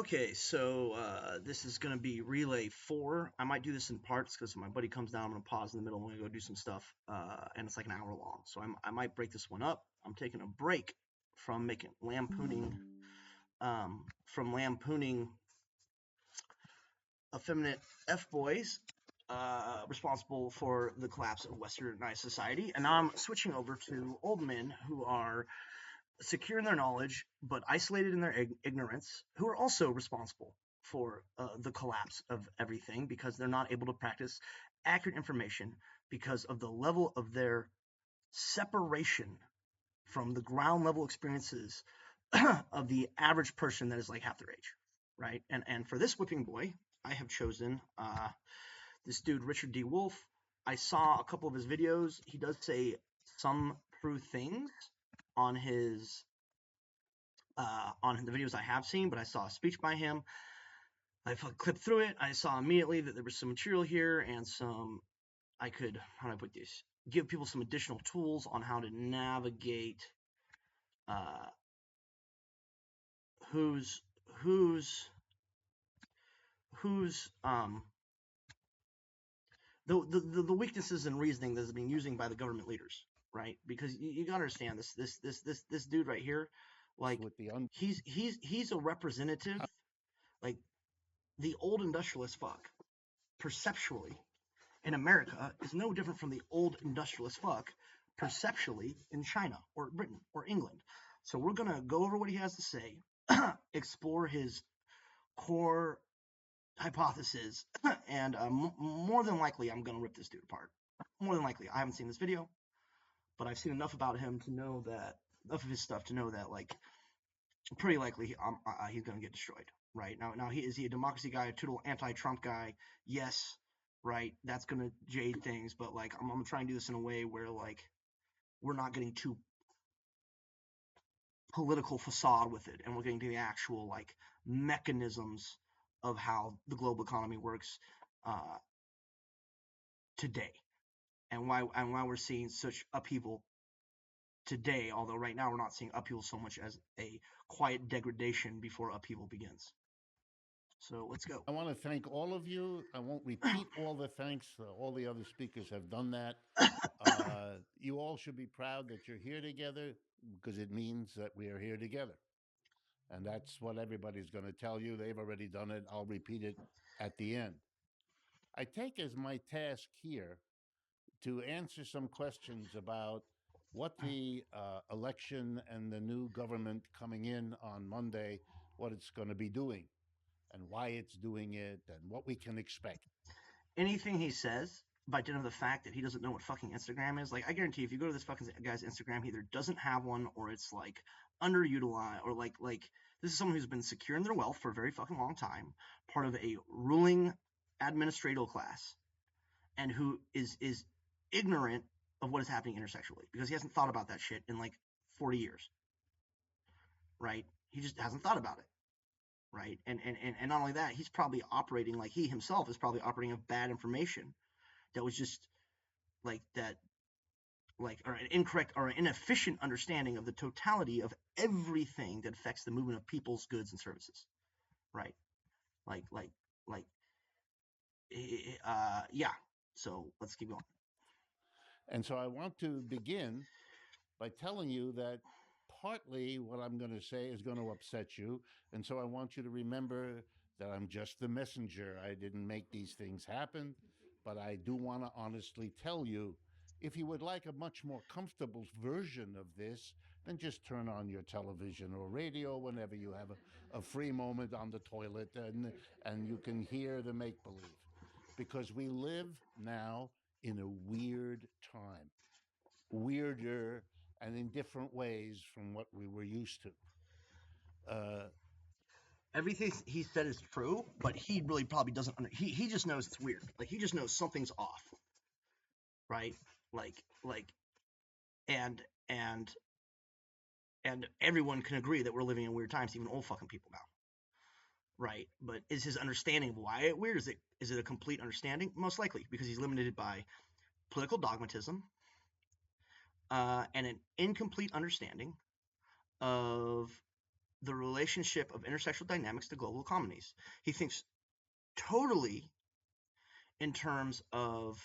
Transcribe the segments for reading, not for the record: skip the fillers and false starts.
Okay, so this is going to be relay 4. I might do this in parts because my buddy comes down. I'm going to pause in the middle. I'm going to go do some stuff, and it's like an hour long. So I might break this one up. I'm taking a break from making lampooning effeminate f boys responsible for the collapse of westernized society, and now I'm switching over to old men who are secure in their knowledge, but isolated in their ignorance, who are also responsible for the collapse of everything because they're not able to practice accurate information because of the level of their separation from the ground level experiences of the average person that is like half their age, right? And for this whipping boy, I have chosen this dude Richard D. Wolf. I saw a couple of his videos. He does say some true things on his on the videos I have seen, but I saw a speech by him. I clipped through it. I saw immediately that there was some material here and some, how do I put this? Give people some additional tools on how to navigate uh, who's who's who's the weaknesses in reasoning that is being used by the government leaders, right? Because you gotta understand this dude right here, like With the he's a representative, like the old industrialist fuck, perceptually in America is no different from the old industrialist fuck perceptually in China or Britain or England. So we're gonna go over what he has to say, explore his core hypothesis, and more than likely I'm gonna rip this dude apart. More than likely, I haven't seen this video, but I've seen enough about him to know that enough of his stuff to know that like pretty likely he's gonna get destroyed. Right now, is he a democracy guy, a total anti-Trump guy? Yes, right. That's gonna jade things, but like I'm gonna try and do this in a way where like we're not getting too political facade with it, and we're getting to the actual like mechanisms of how the global economy works uh, today, and why we're seeing such upheaval today. Although right now we're not seeing upheaval so much as a quiet degradation before upheaval begins. So let's go. I want to thank all of you. I won't repeat all the thanks. All the other speakers have done that. You all should be proud that you're here together because it means that we are here together. And that's what everybody's going to tell you. They've already done it. I'll repeat it at the end. I take as my task here to answer some questions about what the election and the new government coming in on Monday, what it's going to be doing and why it's doing it and what we can expect. Anything he says, by dint of the fact that he doesn't know what fucking Instagram is, like I guarantee if you go to this fucking guy's Instagram, he either doesn't have one or it's like underutilized, or like this is someone who's been secure in their wealth for a very fucking long time, part of a ruling administrative class, and who is ignorant of what is happening intersexually because he hasn't thought about that shit in like 40 years, right? He just hasn't thought about it, right? And not only that, he's probably operating like he himself is probably operating of bad information that was just like that, like, or an incorrect or an inefficient understanding of the totality of everything that affects the movement of people's goods and services, right? Like like like yeah. So let's keep going. And so I want to begin by telling you that partly what I'm going to say is going to upset you. And so I want you to remember that I'm just the messenger. I didn't make these things happen, but I do want to honestly tell you if you would like a much more comfortable version of this, then just turn on your television or radio whenever you have a free moment on the toilet and you can hear the make believe. Because we live now in a weird time, weirder and in different ways from what we were used to. Uh, Everything he said is true, but he really probably doesn't. He just knows it's weird. Like he just knows something's off, right? Like and and and everyone can agree that we're living in weird times, even old fucking people now, right? But is his understanding of why it weird? Is it a complete understanding? Most likely, because he's limited by political dogmatism and an incomplete understanding of the relationship of intersexual dynamics to global economies. He thinks totally in terms of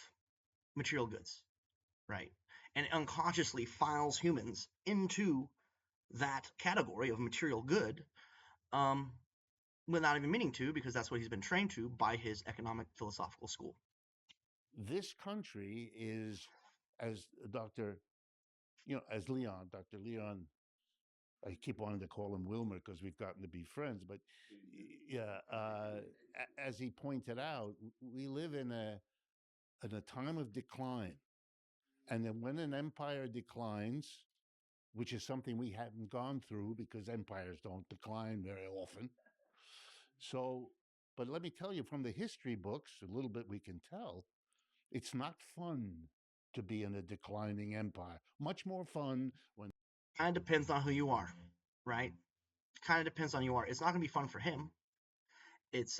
material goods, right? And unconsciously files humans into that category of material good, um, without even meaning to, because that's what he's been trained to by his economic philosophical school. This country is, as Dr. As Leon, Dr. Leon, I keep wanting to call him Wilmer because we've gotten to be friends, but yeah, as he pointed out, we live in a time of decline. And then when an empire declines, which is something we haven't gone through because empires don't decline very often. So, but let me tell you from the history books, a little bit we can tell, it's not fun to be in a declining empire. Much more fun when Kind of depends on who you are, right? Kind of depends on who you are. It's not going to be fun for him. It's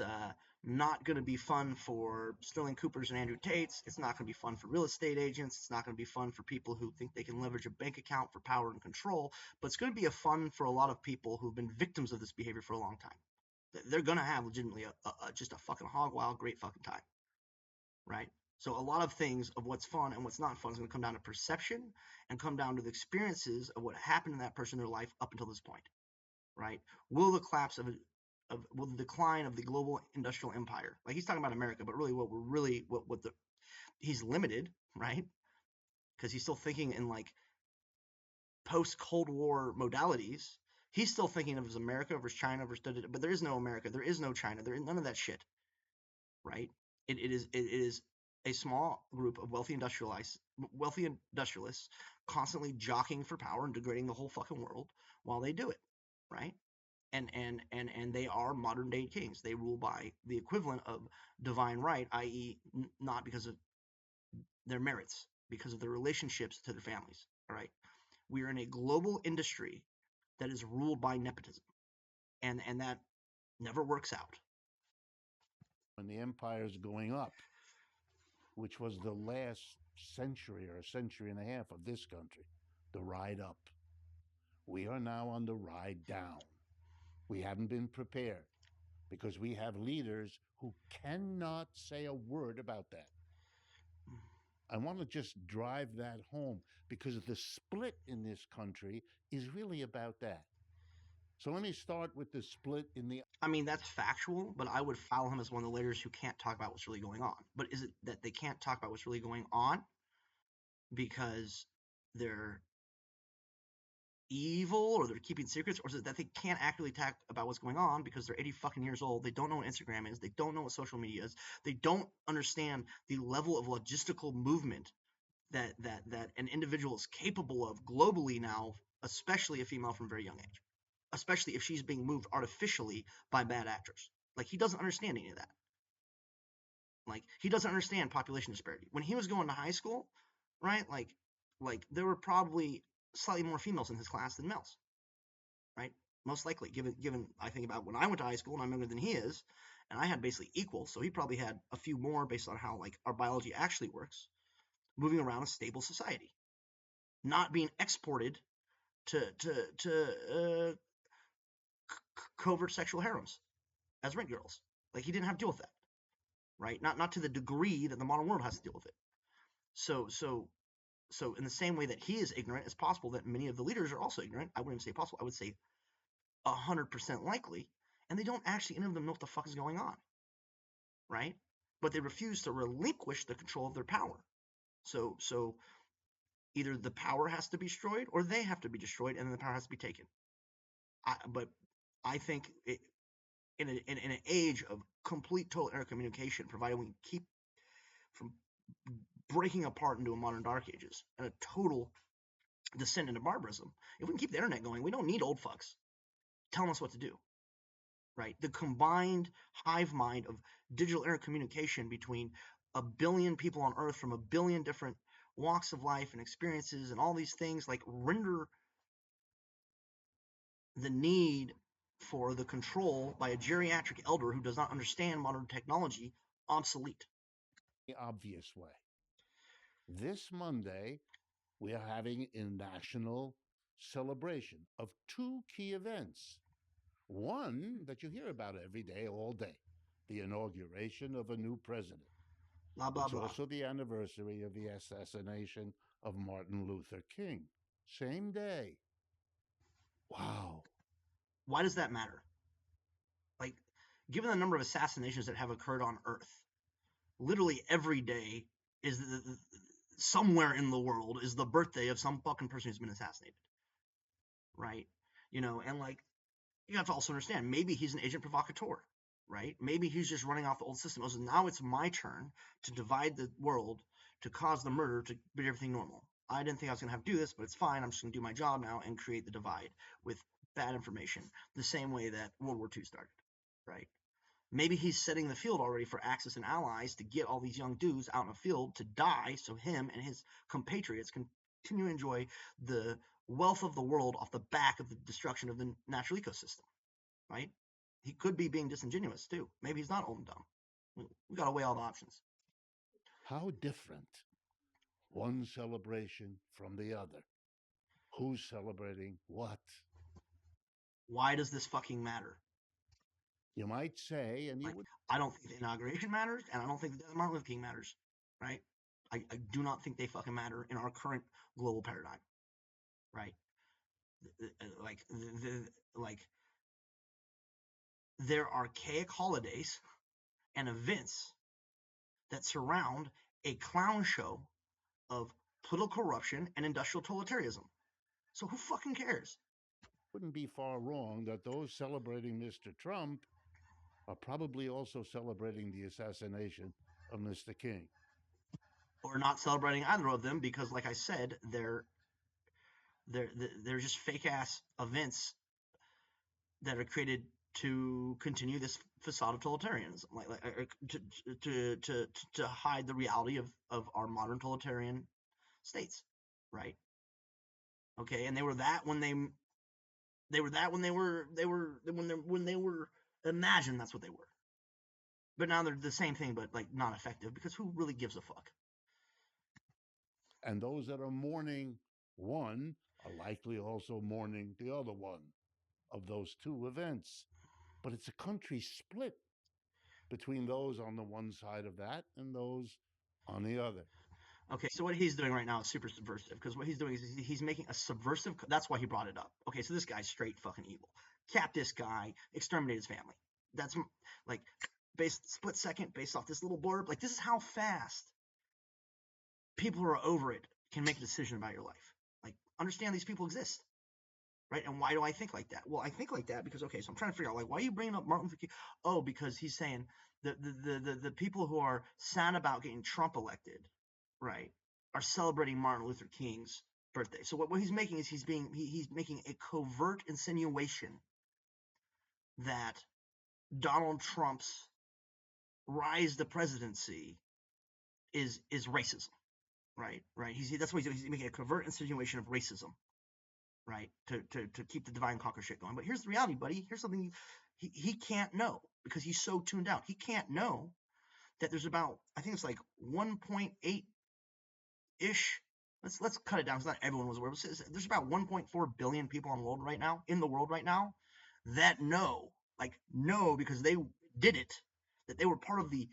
not going to be fun for Sterling Coopers and Andrew Tates. It's not going to be fun for real estate agents. It's not going to be fun for people who think they can leverage a bank account for power and control. But it's going to be a fun for a lot of people who've been victims of this behavior for a long time. They're going to have legitimately just a fucking hog wild, great fucking time, right? So a lot of things of what's fun and what's not fun is going to come down to perception and come down to the experiences of what happened in that person in their life up until this point, right? Will the collapse of will the decline of the global industrial empire, like he's talking about America, but really what the he's limited, right? Because he's still thinking in like post Cold War modalities. He's still thinking of as America versus China versus, but there is no America, there is no China, there is none of that shit, right? It is a small group of wealthy industrialists constantly jockeying for power and degrading the whole fucking world while they do it, right? And they are modern day kings. They rule by the equivalent of divine right, i.e., not because of their merits, because of their relationships to their families. All right, we are in a global industry that is ruled by nepotism, and that never works out. the empire is going up, which was the last century or a century and a half of this country, the ride up. We are now on the ride down. We haven't been prepared because we have leaders who cannot say a word about that. I want to just drive that home because the split in this country is really about that. So let me start with the split in the. I mean, that's factual, but I would file him as one of the leaders who can't talk about what's really going on. But is it that they can't talk about what's really going on because they're evil or they're keeping secrets, or is it that they can't accurately talk about what's going on because they're 80 fucking years old? They don't know what Instagram is. They don't know what social media is. They don't understand the level of logistical movement that an individual is capable of globally now, especially a female from a very young age, especially if she's being moved artificially by bad actors. Like he doesn't understand any of that. Like he doesn't understand population disparity. When he was going to high school, right? Like there were probably slightly more females in his class than males, right? Most likely, given I think about when I went to high school and I'm younger than he is, and I had basically equal, so he probably had a few more based on how like our biology actually works, moving around a stable society, not being exported to covert sexual harems as rent girls. Like he didn't have to deal with that, right? Not to the degree that the modern world has to deal with it. So in the same way that he is ignorant, it's possible that many of the leaders are also ignorant. I wouldn't say possible. I would say 100% likely, and they don't actually any of them know what the fuck is going on, right? But they refuse to relinquish the control of their power. So either the power has to be destroyed or they have to be destroyed, and then the power has to be taken. But I think in an age of complete total intercommunication, provided we keep from breaking apart into a modern dark ages and a total descent into barbarism, if we can keep the internet going, we don't need old fucks telling us what to do, right? The combined hive mind of digital intercommunication between a billion people on Earth from a billion different walks of life and experiences and all these things like render the need for the control by a geriatric elder who does not understand modern technology obsolete. The obvious way. This Monday, we are having a national celebration of two key events. One that you hear about every day, all day, the inauguration of a new president. Blah blah It's blah. also the anniversary of the assassination of Martin Luther King. Same day. Wow. Why does that matter? Like, given the number of assassinations that have occurred on Earth, literally every day is somewhere in the world is the birthday of some fucking person who's been assassinated, right? And like, you have to also understand, maybe he's an agent provocateur, right? Maybe he's just running off the old system. So now it's my turn to divide the world, to cause the murder, to make everything normal. I didn't think I was going to have to do this, but it's fine. I'm just going to do my job now and create the divide with bad information, the same way that World War II started, right? Maybe he's setting the field already for Axis and allies to get all these young dudes out in the field to die so him and his compatriots can continue to enjoy the wealth of the world off the back of the destruction of the natural ecosystem, right? He could be being disingenuous too. Maybe he's not old and dumb. We got to weigh all the options. How different one celebration from the other. Who's celebrating what? Why does this fucking matter? You might say, and you Like, would. I don't think the inauguration matters, and I don't think the death of Martin Luther King matters, right? I do not think they fucking matter in our current global paradigm, right? Like, like they're archaic holidays and events that surround a clown show of political corruption and industrial totalitarianism. So who fucking cares? Wouldn't be far wrong that those celebrating Mr. Trump are probably also celebrating the assassination of Mr. King. Or not celebrating either of them because, like I said, they're just fake ass events that are created to continue this facade of totalitarianism, like to hide the reality of our modern totalitarian states, right? Okay, and they were that when they were that when they were imagined that's what they were. But now they're the same thing, but like not effective because who really gives a fuck? And those that are mourning one are likely also mourning the other one of those two events. But it's a country split between those on the one side of that and those on the other. Okay, so what he's doing right now is super subversive because what he's doing is he's making a subversive. That's why he brought it up. Okay, so this guy's straight fucking evil. Cap this guy, exterminate his family. That's like based split second based off this little blurb. Like this is how fast people who are over it can make a decision about your life. Like understand these people exist, right? And why do I think like that? Well, I think like that because okay, so I'm trying to figure out like why are you bringing up Martin Luther King? Oh, because he's saying the people who are sad about getting Trump elected, right, are celebrating Martin Luther King's birthday. So what he's making is he's making a covert insinuation that Donald Trump's rise to presidency is racism, right? Right. That's what he's making a covert insinuation of racism, right? To keep the divide and conquer shit going. But here's the reality, buddy. Here's something he can't know because he's so tuned out. He can't know that there's about I think it's like 1.8 ish. Let's cut it down because not everyone was aware. There's about 1.4 billion people in the world right now that know because they did it, that they were part of the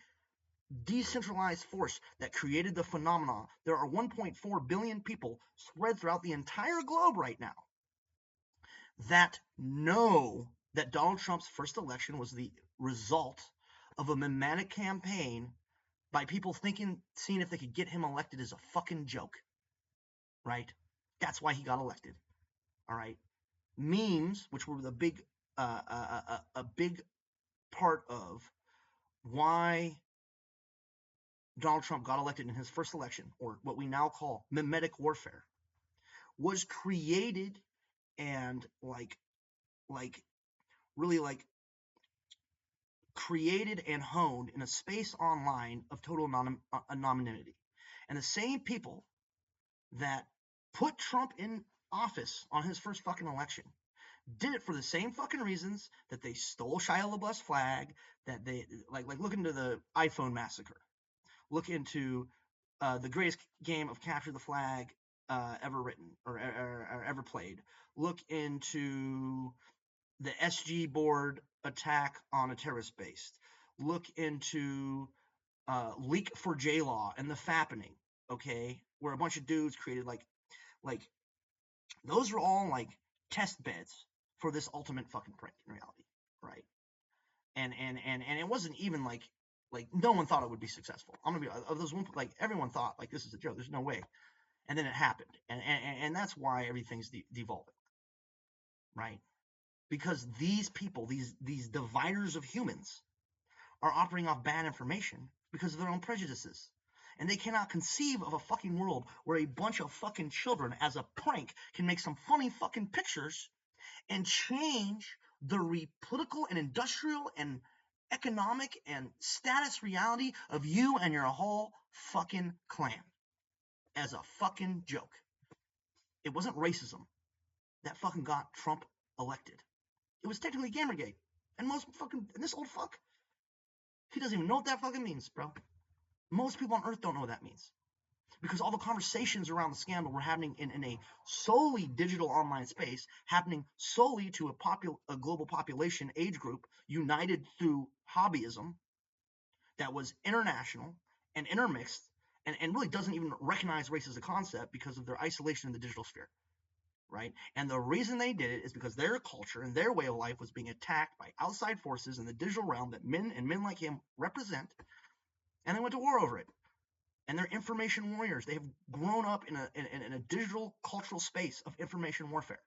decentralized force that created the phenomena. There are 1.4 billion people spread throughout the entire globe right now that know that Donald Trump's first election was the result of a mimetic campaign by people seeing if they could get him elected is a fucking joke, right? That's why he got elected. All right, memes, which were a big part of why Donald Trump got elected in his first election, or what we now call mimetic warfare, was created and really created and honed in a space online of total anonymity. And the same people that put Trump in office on his first fucking election did it for the same fucking reasons that they stole Shia LaBeouf's flag, that they like look into the iPhone massacre, look into the greatest game of capture the flag ever written or ever played, look into the SG board attack on a terrorist base. Look into Leak for J Law and the Fappening, okay, where a bunch of dudes created like those are all like test beds for this ultimate fucking prank in reality, right? And it wasn't even like no one thought it would be successful. I'm gonna be of those one like everyone thought like this is a joke. There's no way, and then it happened, and that's why everything's devolving, right? Because these people, these dividers of humans, are operating off bad information because of their own prejudices. And they cannot conceive of a fucking world where a bunch of fucking children, as a prank, can make some funny fucking pictures and change the political and industrial and economic and status reality of you and your whole fucking clan as a fucking joke. It wasn't racism that fucking got Trump elected. It was technically Gamergate. And and this old fuck, he doesn't even know what that fucking means, bro. Most people on Earth don't know what that means. Because all the conversations around the scandal were happening in a solely digital online space, happening solely to a global population age group united through hobbyism that was international and intermixed and really doesn't even recognize race as a concept because of their isolation in the digital sphere, right? And the reason they did it is because their culture and their way of life was being attacked by outside forces in the digital realm that men and men like him represent, and they went to war over it. And they're information warriors. They have grown up in a digital cultural space of information warfare.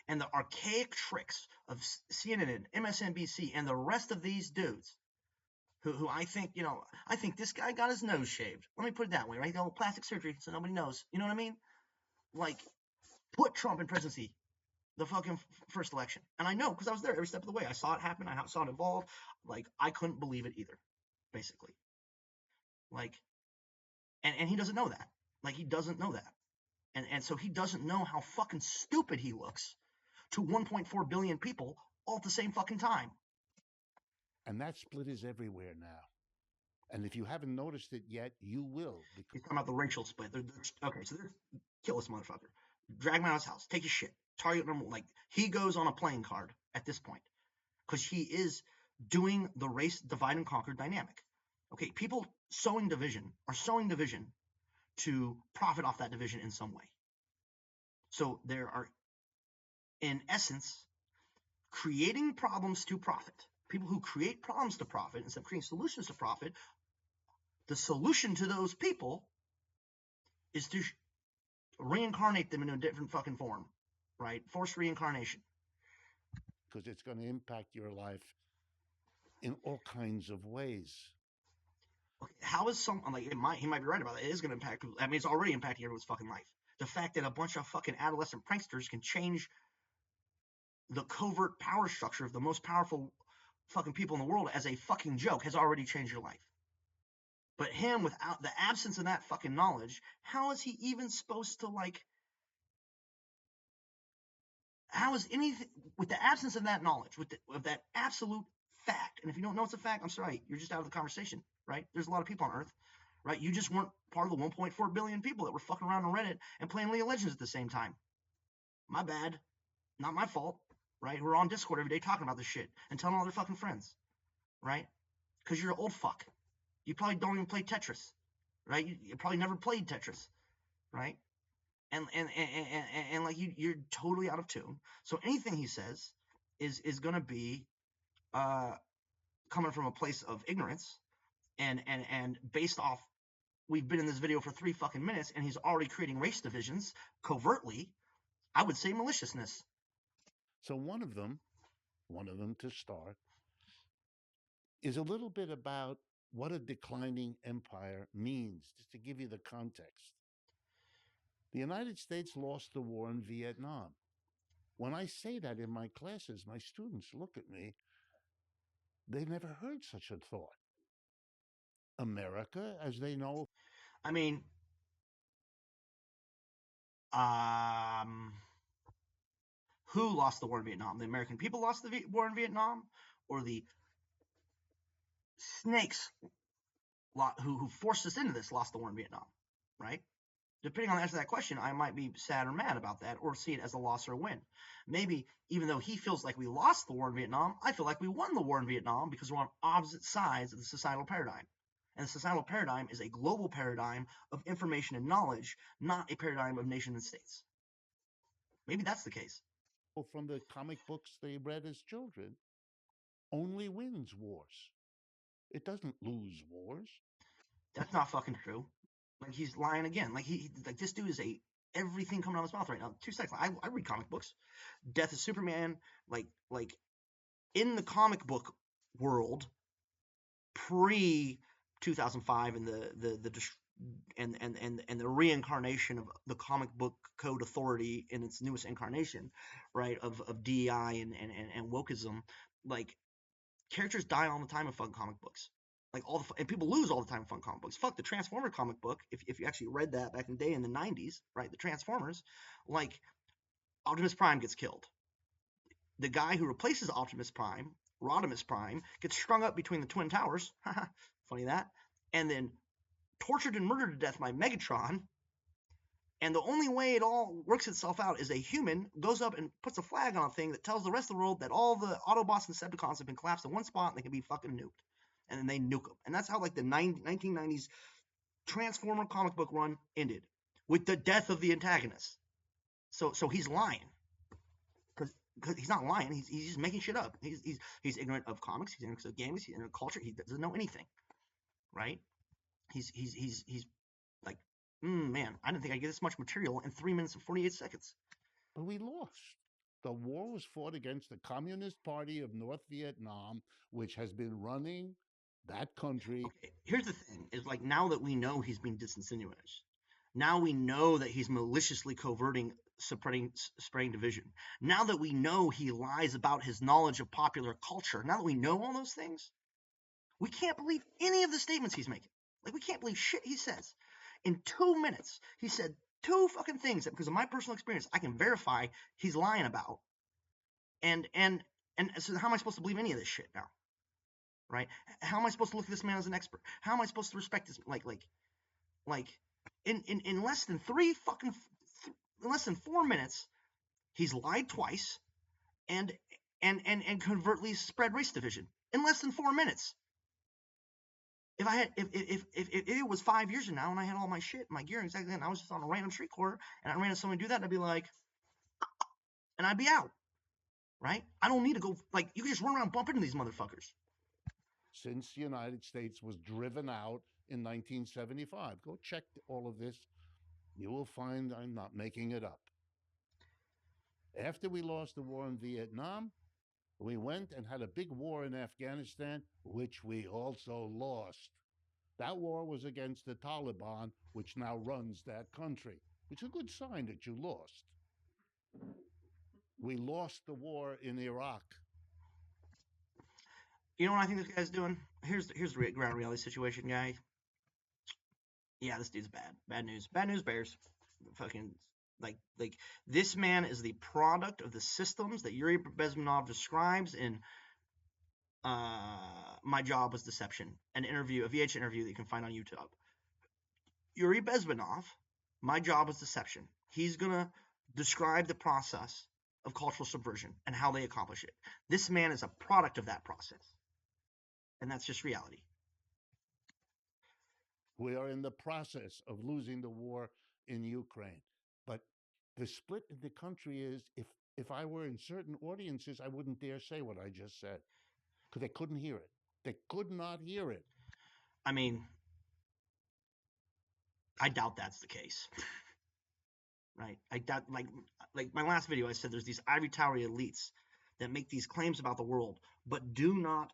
And the archaic tricks of CNN, MSNBC, and the rest of these dudes, who I think, I think this guy got his nose shaved. Let me put it that way, right? The old plastic surgery, so nobody knows. You know what I mean? Like, put Trump in presidency, the fucking first election. And I know because I was there every step of the way. I saw it happen. I saw it evolve. Like, I couldn't believe it either, basically. Like, and he doesn't know that. Like, he doesn't know that. And so he doesn't know how fucking stupid he looks to 1.4 billion people all at the same fucking time. And that split is everywhere now. And if you haven't noticed it yet, you will. He's talking about the racial split. Okay, so they're kill this motherfucker. Drag him out of his house. Take his shit. Target number like he goes on a playing card at this point because he is doing the race divide and conquer dynamic. Okay, people sowing division are sowing division to profit off that division in some way. So there are, in essence, creating problems to profit. People who create problems to profit instead of creating solutions to profit, the solution to those people is to reincarnate them in a different fucking form, right? Forced reincarnation. Because it's going to impact your life in all kinds of ways. Okay, how is someone like he might be right about it. It is going to impact. I mean, it's already impacting everyone's fucking life. The fact that a bunch of fucking adolescent pranksters can change the covert power structure of the most powerful fucking people in the world as a fucking joke has already changed your life. But him, without the absence of that fucking knowledge, how is he even supposed to how is anything with the absence of that knowledge, of that absolute fact? And if you don't know it's a fact, I'm sorry, you're just out of the conversation, right? There's a lot of people on Earth, right? You just weren't part of the 1.4 billion people that were fucking around on Reddit and playing League of Legends at the same time. My bad, not my fault, right? We're on Discord every day talking about this shit and telling all their fucking friends, right? Because you're an old fuck. You probably don't even play Tetris, right? You probably never played Tetris, right? And like you're totally out of tune. So anything he says is going to be coming from a place of ignorance and based off. We've been in this video for 3 fucking minutes, and he's already creating race divisions covertly. I would say maliciousness. So one of them to start, is a little bit about what a declining empire means, just to give you the context. The United States lost the war in Vietnam. When I say that in my classes, my students look at me. They've never heard such a thought. America, as they know. I mean, who lost the war in Vietnam? The American people lost the war in Vietnam, or the snakes who forced us into this lost the war in Vietnam, right? Depending on the answer to that question, I might be sad or mad about that, or see it as a loss or a win. Maybe even though he feels like we lost the war in Vietnam, I feel like we won the war in Vietnam because we're on opposite sides of the societal paradigm. And the societal paradigm is a global paradigm of information and knowledge, not a paradigm of nation and states. Maybe that's the case. Well, from the comic books they read as children, only wins wars. It doesn't lose wars. That's not fucking true. Like he's lying again. Like this dude is a everything coming out of his mouth right now. 2 seconds. I read comic books. Death of Superman. Like in the comic book world, pre 2005 and the reincarnation of the comic book code authority in its newest incarnation, right? Of DEI and wokeism. Like characters die all the time in fun comic books. Like and people lose all the time in fun comic books. Fuck the Transformer comic book. If you actually read that back in the day in the 90s, right? The Transformers, like Optimus Prime gets killed. The guy who replaces Optimus Prime, Rodimus Prime, gets strung up between the Twin Towers. Funny that. And then tortured and murdered to death by Megatron. And the only way it all works itself out is a human goes up and puts a flag on a thing that tells the rest of the world that all the Autobots and Decepticons have been collapsed in one spot and they can be fucking nuked. And then they nuke them. And that's how like the 1990s Transformer comic book run ended, with the death of the antagonist. So he's lying. Because he's not lying, he's just making shit up. He's ignorant of comics, he's ignorant of games, he's ignorant of culture, he doesn't know anything, right? He's like, man, I didn't think I'd get this much material in 3 minutes and 48 seconds. But we lost. The war was fought against the Communist Party of North Vietnam, which has been running that country. Okay, here's the thing: is like now that we know he's being disinsinuous, now we know that he's maliciously coverting, spreading division. Now that we know he lies about his knowledge of popular culture, now that we know all those things, we can't believe any of the statements he's making. Like we can't believe shit he says. In 2 minutes, he said 2 fucking things that, because of my personal experience, I can verify he's lying about. And so how am I supposed to believe any of this shit now? Right? How am I supposed to look at this man as an expert? How am I supposed to respect this? Like in less than in less than 4 minutes, he's lied twice and covertly spread race division in less than 4 minutes. If it was 5 years from now and I had all my shit, my gear exactly, and I was just on a random street corner and I ran into someone do that, I'd be like, and I'd be out, right? I don't need to go, like, you can just run around bumping into these motherfuckers. Since the United States was driven out in 1975. Go check all of this. You will find I'm not making it up. After we lost the war in Vietnam, we went and had a big war in Afghanistan, which we also lost. That war was against the Taliban, which now runs that country. It's a good sign that you lost. We lost the war in Iraq. You know what I think this guy's doing? Here's the ground reality situation, guy. Yeah, this dude's bad. Bad news. Bad news bears. Fucking like this man is the product of the systems that Yuri Bezmenov describes in My Job Was Deception, a VH interview that you can find on YouTube. Yuri Bezmenov, My Job Was Deception. He's gonna describe the process of cultural subversion and how they accomplish it. This man is a product of that process. And that's just reality. We are in the process of losing the war in Ukraine. But the split in the country is if I were in certain audiences, I wouldn't dare say what I just said because they couldn't hear it. They could not hear it. I mean, I doubt that's the case. Right? I doubt, like my last video, I said there's these ivory tower elites that make these claims about the world, but do not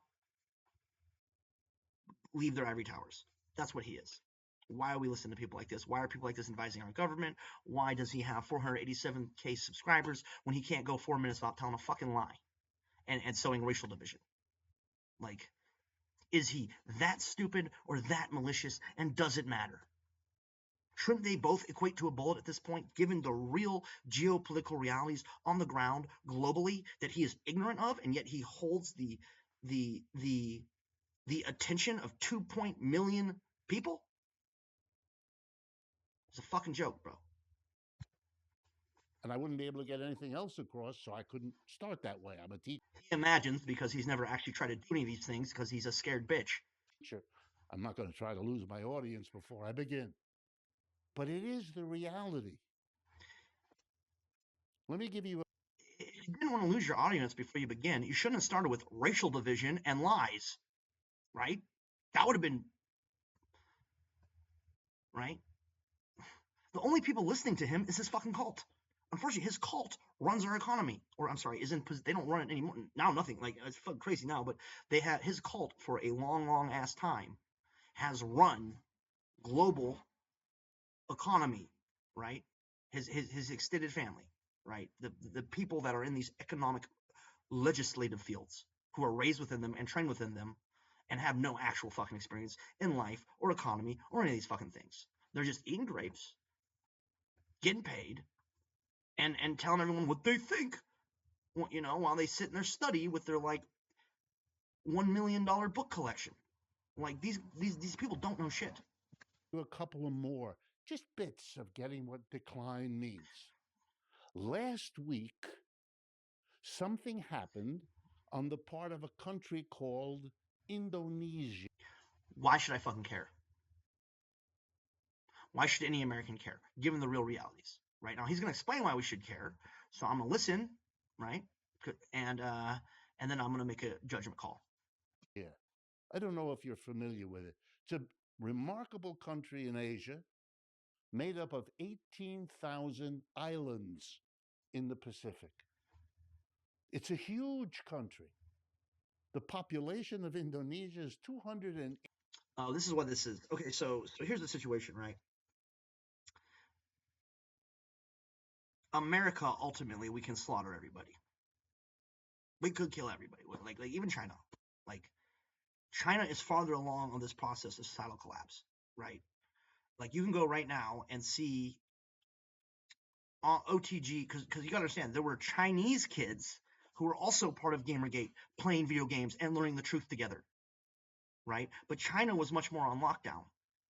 leave their ivory towers. That's what he is. Why are we listening to people like this? Why are people like this advising our government? Why does he have 487K subscribers when he can't go 4 minutes without telling a fucking lie and sowing racial division? Like, is he that stupid or that malicious, and does it matter? Shouldn't they both equate to a bullet at this point, given the real geopolitical realities on the ground globally that he is ignorant of, and yet he holds the attention of 2 million people? It's a fucking joke, bro. And I wouldn't be able to get anything else across, so I couldn't start that way. I'm a teacher. He imagines because he's never actually tried to do any of these things because he's a scared bitch. I'm not going to try to lose my audience before I begin. But it is the reality. Let me give you If you didn't want to lose your audience before you begin, you shouldn't have started with racial division and lies, right? That would have been, right? The only people listening to him is his fucking cult. Unfortunately, his cult runs our economy. Or I'm sorry, isn't they don't run it anymore now? Nothing like it's fucking crazy now, but they had his cult for a long, long ass time has run global economy, right? His extended family, right? The people that are in these economic legislative fields who are raised within them and trained within them and have no actual fucking experience in life or economy or any of these fucking things. They're just eating grapes, getting paid, and telling everyone what they think, while they sit in their study with their like $1 million book collection. Like these people don't know shit. a couple of more, just bits of getting what decline means. Last week, something happened on the part of a country called Indonesia. Why should I fucking care? Why should any American care, given the real realities? Right now, he's going to explain why we should care. So I'm going to listen, right, and then I'm going to make a judgment call. Yeah, I don't know if you're familiar with it. It's a remarkable country in Asia, made up of 18,000 islands in the Pacific. It's a huge country. The population of Indonesia is 200 This is what this is. Okay, so here's the situation, right? America, ultimately, we can slaughter everybody. We could kill everybody, like even China. Like China is farther along on this process of societal collapse, right? Like you can go right now and see OTG because you got to understand there were Chinese kids who were also part of Gamergate playing video games and learning the truth together, right? But China was much more on lockdown,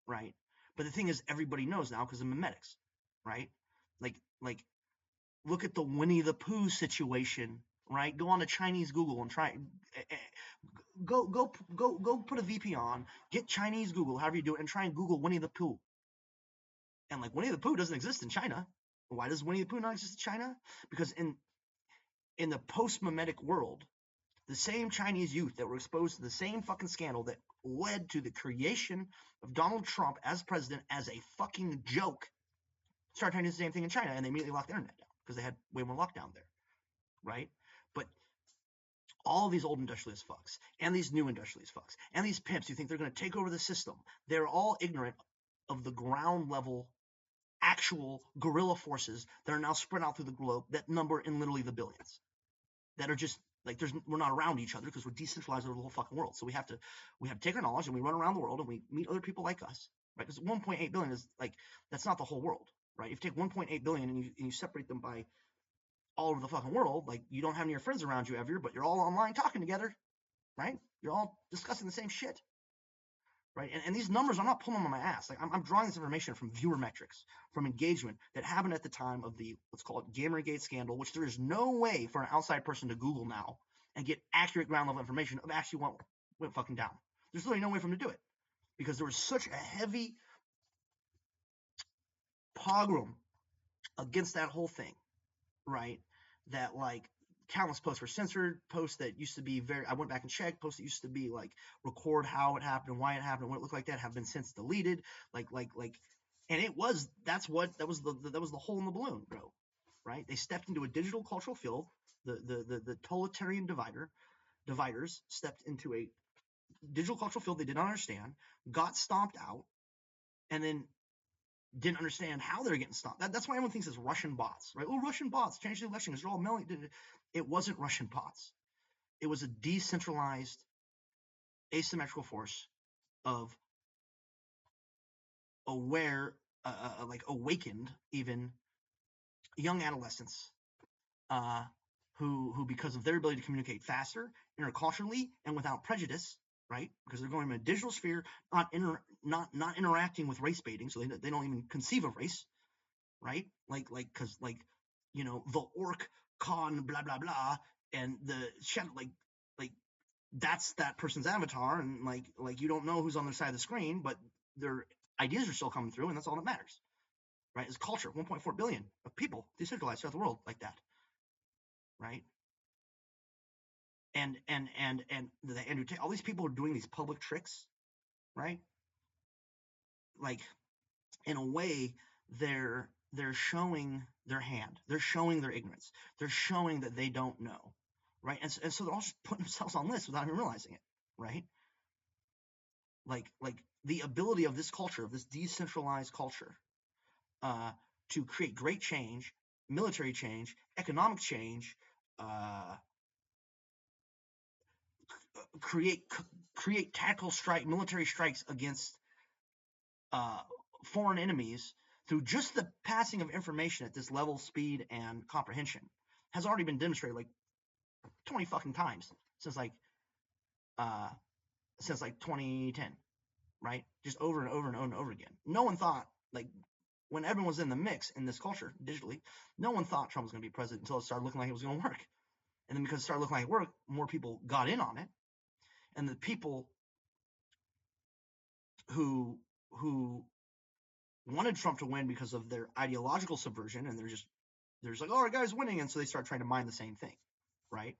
right? But the thing is, everybody knows now because of memetics, right? Like look at the Winnie the Pooh situation, right? Go on to Chinese Google and try go put a VP on, get Chinese Google, however you do it, and try and Google Winnie the Pooh. And like Winnie the Pooh doesn't exist in China. Why does Winnie the Pooh not exist in China? Because in the post-memetic world, the same Chinese youth that were exposed to the same fucking scandal that led to the creation of Donald Trump as president as a fucking joke started trying to do the same thing in China, and they immediately locked the internet down because they had way more lockdown there, right? But all of these old industrialist fucks and these new industrialist fucks and these pimps who think they're going to take over the system, they're all ignorant of the ground level actual guerrilla forces that are now spread out through the globe that number in literally the billions, that are just like we're not around each other because we're decentralized over the whole fucking world. So we have to take our knowledge and we run around the world and we meet other people like us, right? Because 1.8 billion is like that's not the whole world, right? If you take 1.8 billion and you separate them by all over the fucking world, like you don't have any of your friends around you ever, but you're all online talking together, right? You're all discussing the same shit, right? And these numbers, I'm not pulling them on my ass. Like I'm drawing this information from viewer metrics, from engagement that happened at the time of the, let's call it Gamergate scandal, which there is no way for an outside person to Google now and get accurate ground level information of actually what went fucking down. There's literally no way for them to do it because there was such a heavy pogrom against that whole thing, right? That like countless posts were censored, posts that used to be I went back and checked, posts that used to be like record how it happened, why it happened, what it looked like that have been since deleted. And that was the hole in the balloon, bro. Right? They stepped into a digital cultural field. The totalitarian dividers stepped into a digital cultural field they did not understand, got stomped out, and then didn't understand how they're getting stopped. That's why everyone thinks it's Russian bots, right? Oh, Russian bots changed the election because they're all melting. It wasn't Russian bots. It was a decentralized, asymmetrical force of like awakened, even young adolescents, who because of their ability to communicate faster, interculturally, and without prejudice, right? Because they're going in a digital sphere, not interacting with race baiting, so they don't even conceive of race, right? Because the orc con blah blah blah, and the shadow like that's that person's avatar, and you don't know who's on their side of the screen, but their ideas are still coming through, and that's all that matters, right? It's culture. 1.4 billion of people decentralized throughout the world like that, right? And all these people are doing these public tricks, right? Like, in a way, they're showing their hand, they're showing their ignorance, they're showing that they don't know, right? And so they're all just putting themselves on lists without even realizing it, right? Like the ability of this culture, of this decentralized culture, uh, to create great change, military change, economic change, uh, create create tactical strike, military strikes against uh, foreign enemies through just the passing of information at this level, speed, and comprehension has already been demonstrated like 20 fucking times uh, since like 2010, right? Just over and over and over and over again. No one thought, like, when everyone was in the mix in this culture digitally, no one thought Trump was going to be president until it started looking like it was going to work. And then because it started looking like it worked, more people got in on it. And the people who wanted Trump to win because of their ideological subversion, and they're just like, oh, our guy's winning, and so they start trying to mine the same thing, right?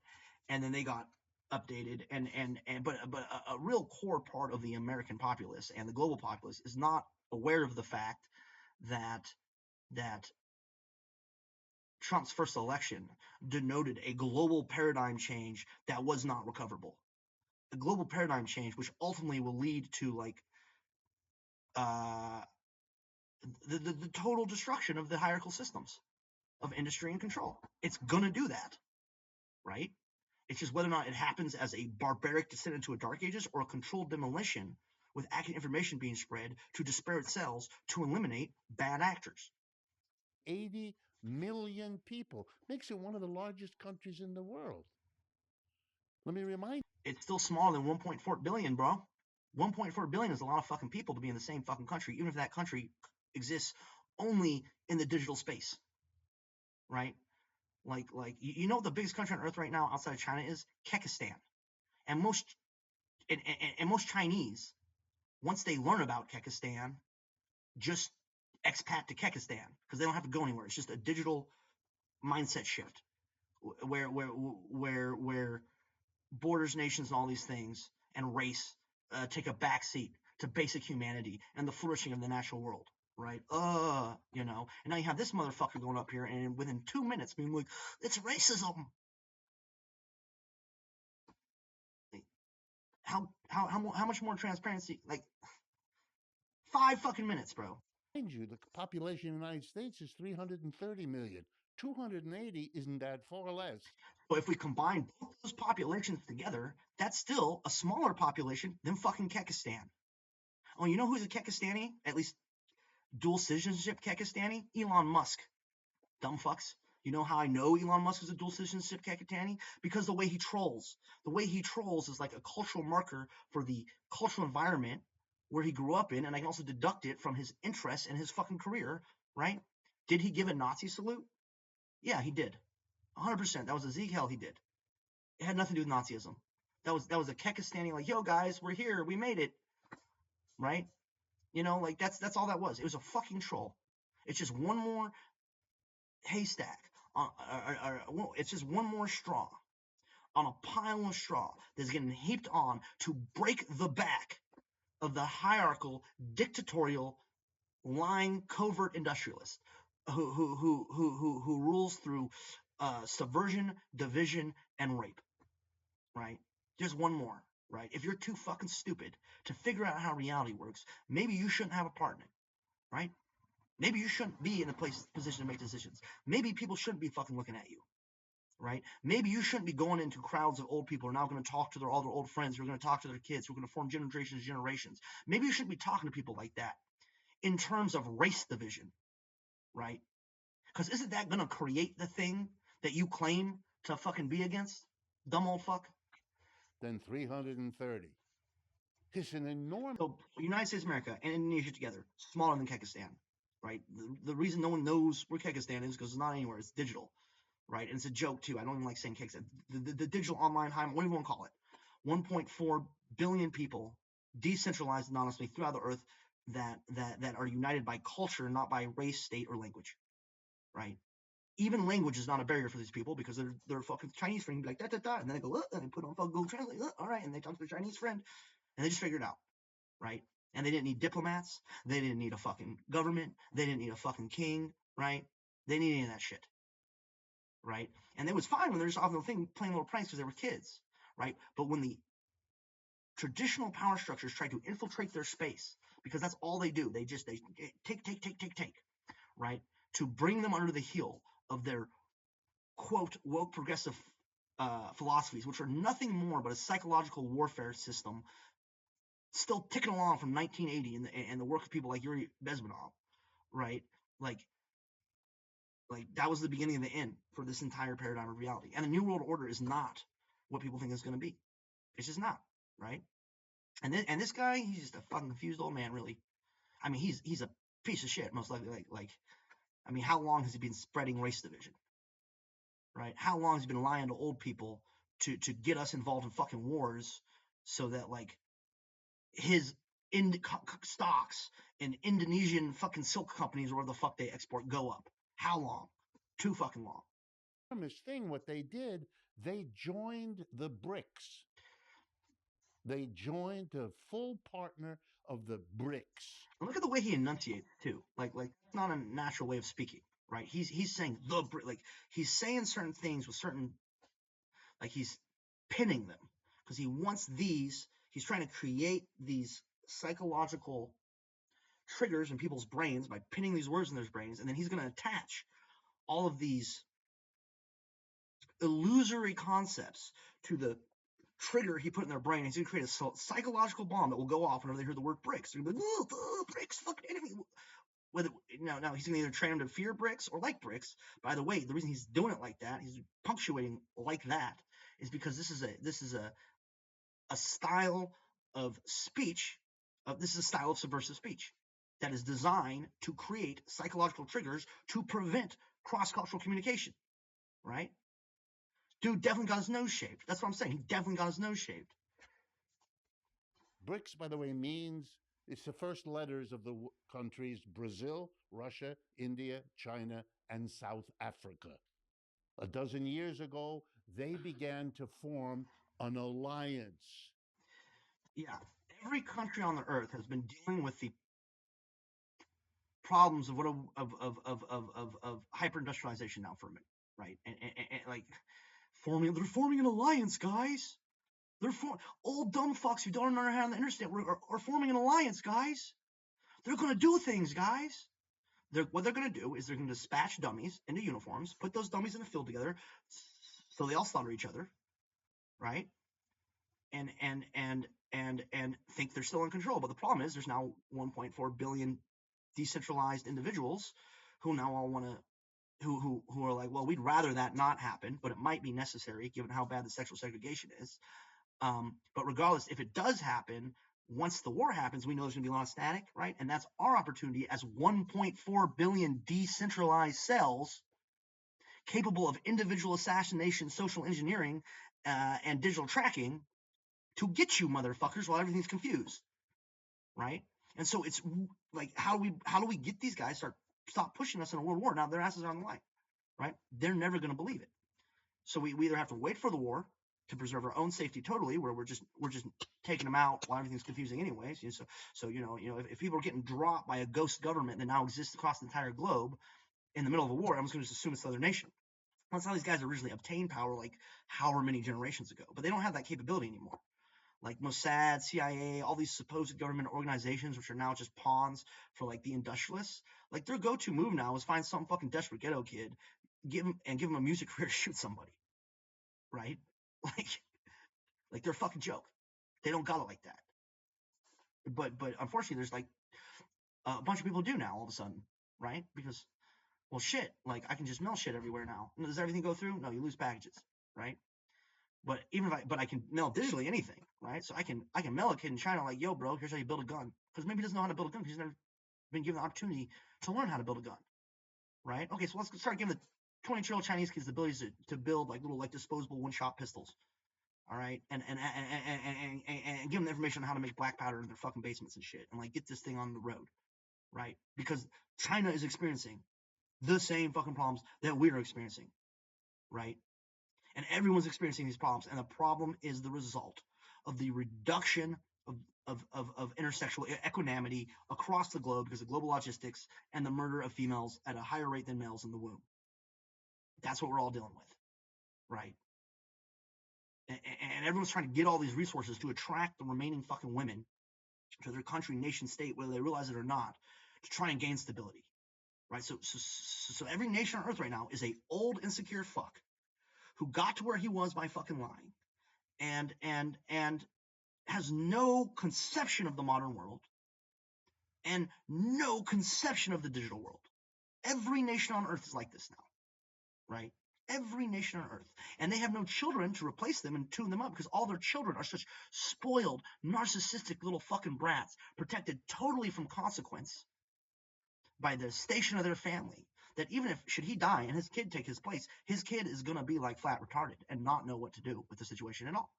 And then they got updated, but a real core part of the American populace and the global populace is not aware of the fact that that Trump's first election denoted a global paradigm change that was not recoverable. A global paradigm change, which ultimately will lead to uh, the total destruction of the hierarchical systems of industry and control. It's gonna do that, right? It's just whether or not it happens as a barbaric descent into a dark ages or a controlled demolition with accurate information being spread to disparate cells to eliminate bad actors. 80 million people makes it one of the largest countries in the world. Let me remind It's still smaller than 1.4 billion, bro. 1.4 billion is a lot of fucking people to be in the same fucking country, even if that country exists only in the digital space, right? What the biggest country on earth right now outside of China is? Kyrgyzstan. And most Chinese, once they learn about Kyrgyzstan, just expat to Kyrgyzstan because they don't have to go anywhere. It's just a digital mindset shift where borders, nations, and all these things and race take a backseat to basic humanity and the flourishing of the natural world. Right? And now you have this motherfucker going up here and within 2 minutes being like, it's racism. How much more transparency? Like 5 fucking minutes, bro. you, the population of the United States is 330 million. 280 isn't that far less. So if we combine both those populations together, that's still a smaller population than fucking Kyrgyzstan. Oh, you know who's a Kyrgyzstani? At least dual citizenship Kyrgyzstani? Elon Musk. Dumb fucks. You know how I know Elon Musk is a dual citizenship Kyrgyzstani? Because the way he trolls. The way he trolls is like a cultural marker for the cultural environment where he grew up in, and I can also deduct it from his interests and his fucking career, right? Did he give a Nazi salute? Yeah, he did. 100%. That was a Sieg Heil he did. It had nothing to do with Nazism. That was a Kyrgyzstani like, yo guys, we're here, we made it, right? Like that's all that was. It was a fucking troll. It's just one more haystack. It's just one more straw on a pile of straw that's getting heaped on to break the back of the hierarchical, dictatorial, lying, covert industrialist who rules through subversion, division, and rape. Right? Just one more. Right? If you're too fucking stupid to figure out how reality works, maybe you shouldn't have a part in it. Right? Maybe you shouldn't be in a position to make decisions. Maybe people shouldn't be fucking looking at you. Right? Maybe you shouldn't be going into crowds of old people who are now going to talk to all their old friends, who are going to talk to their kids, who are going to form generations. Maybe you shouldn't be talking to people like that in terms of race division, right? Because isn't that going to create the thing that you claim to fucking be against? Dumb old fuck. Then 330. It's an enormous. So United States of America and Indonesia together, smaller than Kyrgyzstan, right? The reason no one knows where Kyrgyzstan is because it's not anywhere. It's digital, right? And it's a joke too. I don't even like saying Kyrgyzstan. The digital online, what do you want to call it? 1.4 billion people, decentralized anonymously throughout the earth, that are united by culture, not by race, state, or language, right? Even language is not a barrier for these people because they're fucking Chinese friend, be like da da da, and then they go, and they put on fucking Google Translate, all right, and they talk to their Chinese friend, and they just figure it out, right? And they didn't need diplomats, they didn't need a fucking government, they didn't need a fucking king, right? They didn't need any of that shit, right? And it was fine when they're just off the thing playing little pranks because they were kids, right? But when the traditional power structures try to infiltrate their space, because that's all they do, they take, right? To bring them under the heel of their quote woke progressive philosophies, which are nothing more but a psychological warfare system still ticking along from 1980 and the work of people like Yuri Bezmenov, right? Like, like that was the beginning of the end for this entire paradigm of reality. And the New World Order is not what people think it's going to be. It's just not, right? And this guy, he's just a fucking confused old man, really. I mean, he's a piece of shit, most likely. I mean, how long has he been spreading race division, right? How long has he been lying to old people to get us involved in fucking wars, so that like his stocks in Indonesian fucking silk companies or where the fuck they export go up? How long? Too fucking long. Thing. What they did, they joined the BRICS. They joined a full partner of the BRICS. And look at the way he enunciates too. Like it's not a natural way of speaking, right? He's saying like he's saying certain things with certain, like he's pinning them because he wants these. He's trying to create these psychological triggers in people's brains by pinning these words in their brains, and then he's going to attach all of these illusory concepts to the trigger he put in their brain. He's going to create a psychological bomb that will go off whenever they hear the word bricks. They're going to be like, oh, bricks, fucking enemy. Whether now he's going to either train them to fear bricks or like bricks. By the way, the reason he's doing it like that, he's punctuating like that, is because this is a style of speech. This is a style of subversive speech that is designed to create psychological triggers to prevent cross-cultural communication, right? Dude definitely got his nose shaved. That's what I'm saying. He definitely got his nose shaved. BRICS, by the way, means it's the first letters of the countries Brazil, Russia, India, China, and South Africa. A dozen years ago, they began to form an alliance. Yeah, every country on the earth has been dealing with the problems of what of hyper industrialization now for a minute, right? And like they're forming an alliance, guys. Old dumb fucks who don't understand the internet are forming an alliance, guys. They're going to do things, guys. What they're going to do is they're going to dispatch dummies into uniforms, put those dummies in a field together, so they all slaughter each other, right? And think they're still in control. But the problem is there's now 1.4 billion decentralized individuals who now all want to who are like, well, we'd rather that not happen, but it might be necessary given how bad the sexual segregation is. But regardless, if it does happen, once the war happens, we know there's going to be a lot of static, right? And that's our opportunity as 1.4 billion decentralized cells capable of individual assassination, social engineering, and digital tracking to get you motherfuckers while everything's confused, right? And so it's like, how do we get these guys stop pushing us in a world war? Now their asses are on the line, right? They're never going to believe it. So we either have to wait for the war to preserve our own safety totally, where we're just taking them out while everything's confusing anyways. So if people are getting dropped by a ghost government that now exists across the entire globe in the middle of a war, I'm just going to just assume it's the other nation. That's how these guys originally obtained power, like however many generations ago. But they don't have that capability anymore. Like Mossad, CIA, all these supposed government organizations, which are now just pawns for like the industrialists, like their go-to move now is find some fucking desperate ghetto kid, give him a music career to shoot somebody, right? Like they're a fucking joke. They don't got it like that. But unfortunately, there's like a bunch of people do now all of a sudden, right? Because, well, shit, like I can just mail shit everywhere now. Does everything go through? No, you lose packages, right? But I can mail digitally anything, right? So I can mail a kid in China like, yo, bro, here's how you build a gun, because maybe he doesn't know how to build a gun because he's never been given the opportunity to learn how to build a gun, right? Okay, so let's start giving the 20-year-old Chinese kids the ability to build like little like disposable one-shot pistols, all right, and give them the information on how to make black powder in their fucking basements and shit, and like get this thing on the road, right? Because China is experiencing the same fucking problems that we're experiencing, right? And everyone's experiencing these problems, and the problem is the result of the reduction of intersexual equanimity across the globe because of global logistics and the murder of females at a higher rate than males in the womb. That's what we're all dealing with, right? And everyone's trying to get all these resources to attract the remaining fucking women to their country, nation, state, whether they realize it or not, to try and gain stability, right? So every nation on earth right now is a old insecure fuck who got to where he was by fucking lying, and has no conception of the modern world and no conception of the digital world. Every nation on earth is like this now, right? Every nation on earth. And they have no children to replace them and tune them up because all their children are such spoiled, narcissistic little fucking brats, protected totally from consequence by the station of their family. That even if should he die and his kid take his place, his kid is gonna be like flat retarded and not know what to do with the situation at all,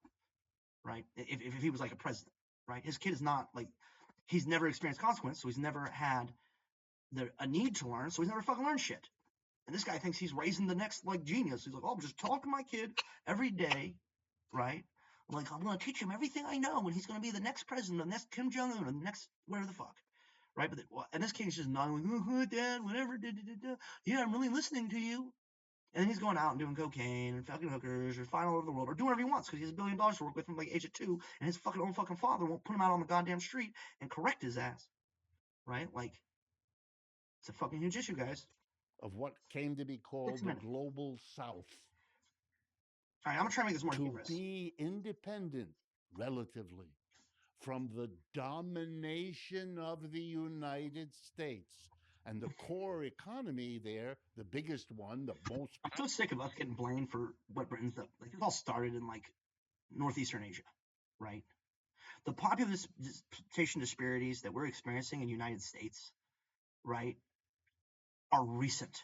right? If he was like a president, right? His kid is not like he's never experienced consequence, so he's never had a need to learn, so he's never fucking learned shit. And this guy thinks he's raising the next like genius. He's like, oh, just talk to my kid every day, right? Like I'm gonna teach him everything I know, and he's gonna be the next president, the next Kim Jong Un, and the next whatever the fuck, right? But and this kid's just nodding, like, oh, Dad, whatever, yeah, I'm really listening to you. And then he's going out and doing cocaine and fucking hookers or flying all over the world or doing whatever he wants because he has $1 billion to work with from like age of 2, and his fucking own fucking father won't put him out on the goddamn street and correct his ass, right? Like it's a fucking huge issue, guys. Of what came to be Six called the minutes. global south, All right, I'm gonna try to make this more to humorous. be independent relatively from the domination of the United States. And the core economy there, the biggest one, the most. I'm so sick of us getting blamed for what Britain's done. Like, it all started in like northeastern Asia, right? The population disparities that we're experiencing in the United States, right, are recent.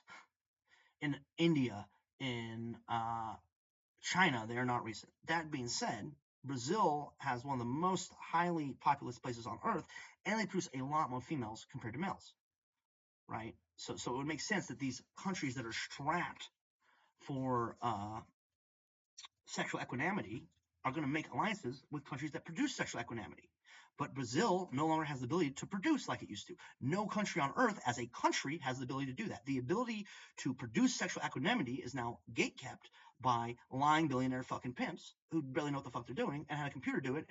In India, in China, they are not recent. That being said, Brazil has one of the most highly populous places on earth, and they produce a lot more females compared to males, right? So it would make sense that these countries that are strapped for sexual equanimity are going to make alliances with countries that produce sexual equanimity. But Brazil no longer has the ability to produce like it used to. No country on earth as a country has the ability to do that. The ability to produce sexual equanimity is now gatekept by lying billionaire fucking pimps who barely know what the fuck they're doing and had a computer do it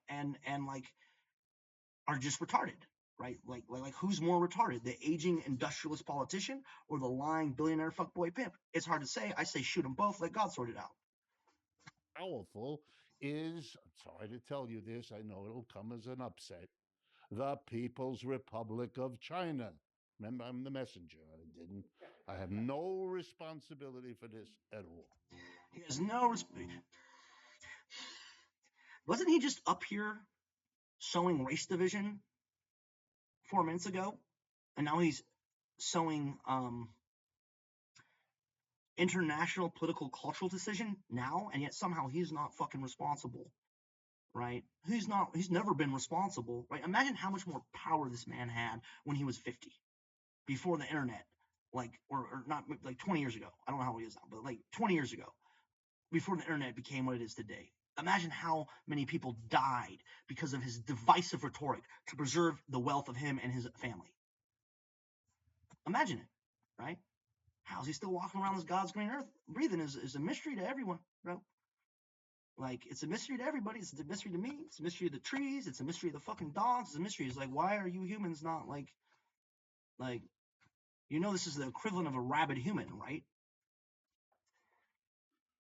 and like are just retarded, right? Like who's more retarded, the aging industrialist politician or the lying billionaire fuckboy pimp? It's hard to say. I say shoot them both. Let God sort it out. Powerful is, I'm sorry to tell you this, I know it'll come as an upset, the People's Republic of China. Remember, I'm the messenger. I have no responsibility for this at all. He has no respect. Wasn't he just up here sowing race division 4 minutes ago? And now he's sowing international political cultural decision now, and yet somehow he's not fucking responsible, right? He's never been responsible, right? Imagine how much more power this man had when he was 50, before the internet, like, or not, like 20 years ago. I don't know how he is now, but like 20 years ago, before the internet became what it is today. Imagine how many people died because of his divisive rhetoric to preserve the wealth of him and his family. Imagine it, right? How's he still walking around this God's green earth? Breathing is a mystery to everyone, bro. Like, it's a mystery to everybody. It's a mystery to me. It's a mystery to the trees. It's a mystery to the fucking dogs. It's a mystery. It's like, why are you humans not like, this is the equivalent of a rabid human, right?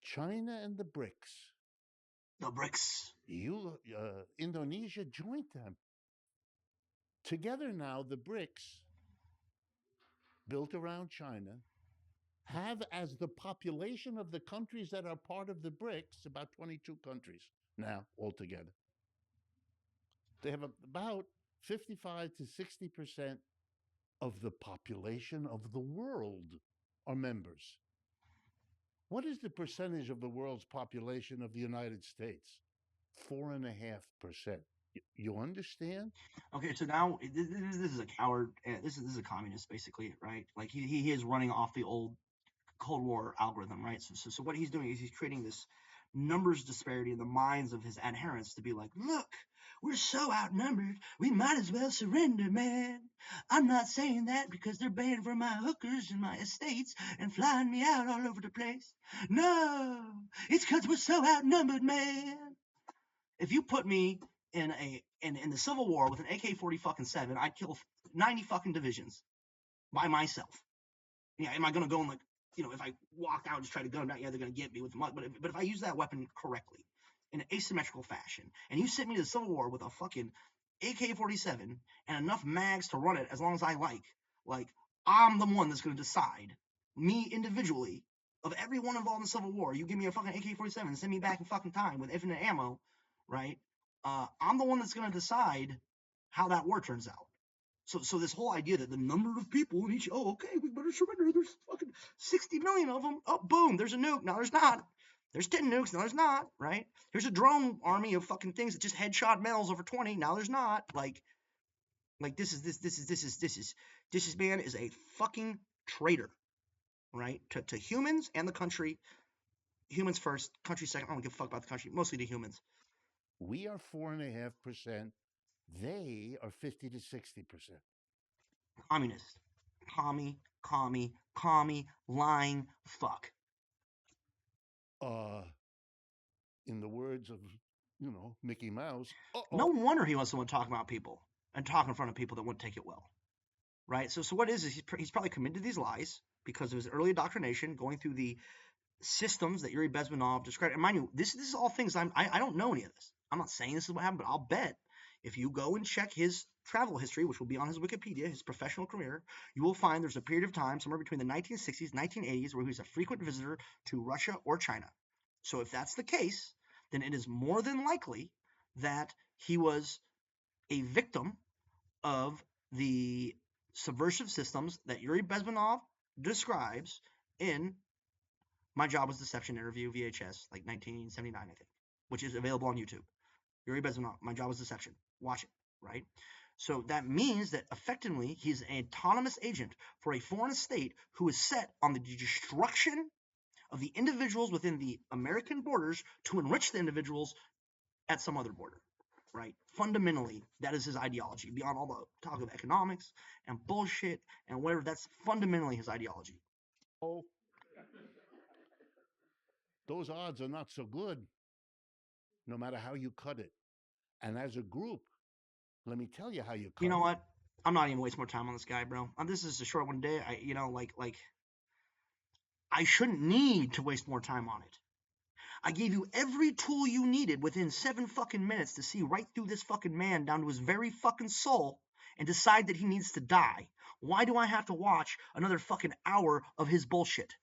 China and the BRICS. The BRICS. Indonesia joined them. Together now, the BRICS, built around China, have as the population of the countries that are part of the BRICS about 22 countries. now altogether. They have about 55 to 60% of the population of the world are members. What is the percentage of the world's population of the United States? 4.5%. You understand? Okay, so now this is a coward. This is a communist, basically, right? Like he is running off the old Cold War algorithm, right? So what he's doing is he's creating this numbers disparity in the minds of his adherents to be like, look, we're so outnumbered, we might as well surrender, man. I'm not saying that because they're paying for my hookers and my estates and flying me out all over the place. No, it's because we're so outnumbered, man. If you put me in the Civil War with an AK-40 fucking 7, I'd kill 90 fucking divisions by myself. Yeah, am I gonna go and like, if I walk out and just try to gun them down, yeah, they're gonna get me with the mud. But if I use that weapon correctly, in an asymmetrical fashion, and you sent me to the Civil War with a fucking AK-47 and enough mags to run it as long as I like I'm the one that's gonna decide, me individually, of everyone involved in the Civil War. You give me a fucking AK-47 and send me back in fucking time with infinite ammo, right? I'm the one that's gonna decide how that war turns out. So this whole idea that the number of people in each, oh, okay, we better surrender. There's fucking 60 million of them. Oh, boom, there's a nuke. No, there's not. There's 10 nukes. No, there's not. Right? Here's a drone army of fucking things that just headshot males over 20. Now there's not. Like this man is a fucking traitor, right? To humans and the country. Humans first, country second. I don't give a fuck about the country. Mostly to humans. We are 4.5%. They are 50 to 60%. Communist. Commie, lying fuck. Uh, in the words of, Mickey Mouse, No wonder he wants someone talking about people and talk in front of people that wouldn't take it well, right? So what is he's probably committed to these lies because of his early indoctrination, going through the systems that Yuri Bezmenov described. And mind you, this is all things I don't know any of this. I'm not saying this is what happened, but I'll bet if you go and check his travel history, which will be on his Wikipedia, his professional career, you will find there's a period of time somewhere between the 1960s, 1980s, where he was a frequent visitor to Russia or China. So if that's the case, then it is more than likely that he was a victim of the subversive systems that Yuri Bezmenov describes in My Job Was Deception interview VHS, like 1979, I think, which is available on YouTube. Yuri Bezmenov, My Job Was Deception. Watch it, right? So that means that effectively he's an autonomous agent for a foreign state who is set on the destruction of the individuals within the American borders to enrich the individuals at some other border, right? Fundamentally, that is his ideology. Beyond all the talk of economics and bullshit and whatever, that's fundamentally his ideology. oh, those odds are not so good, no matter how you cut it. And as a group, let me tell you how you You cut know it. what? I'm not even wasting more time on this guy, bro. This is a short one day. I shouldn't need to waste more time on it. I gave you every tool you needed within 7 fucking minutes to see right through this fucking man down to his very fucking soul and decide that he needs to die. Why do I have to watch another fucking hour of his bullshit?